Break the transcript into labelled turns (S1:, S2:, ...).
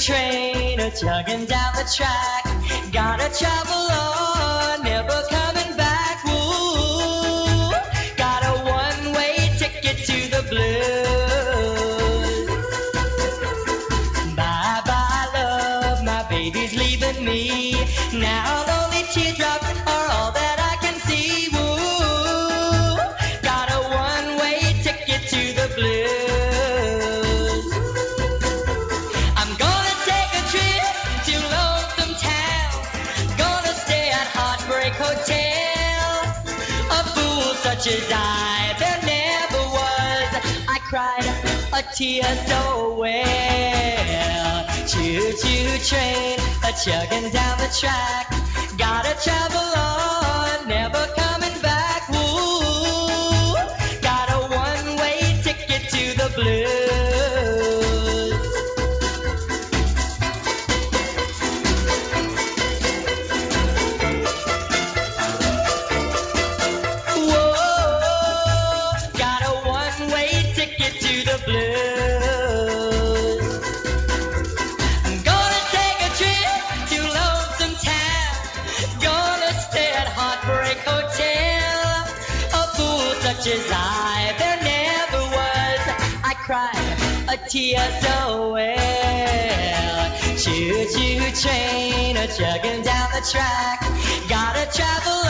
S1: train a chugging down the track. Gotta travel on, never coming back. Ooh, got a one-way ticket to the blues. Bye-bye, love, my baby's leaving me. Now lonely teardrops are all that I can see. Ooh, got a one-way ticket to the blues. I'm gonna take a trip to Lonesome Town. Gonna stay at Heartbreak Hotel. A fool such as I, there never was. I cried a tear so well. Choo-choo train, a chugging down the track. Gotta travel on, never coming back. Ooh, got a one-way ticket to the blues. Whoa, got a one-way ticket to the blues. I'm gonna take a trip to Lonesome Town. Gonna stay at Heartbreak Hotel. A fool such as I, there never was. I cried a tear so well. Choo-choo train, a chugging down the track. Gotta travel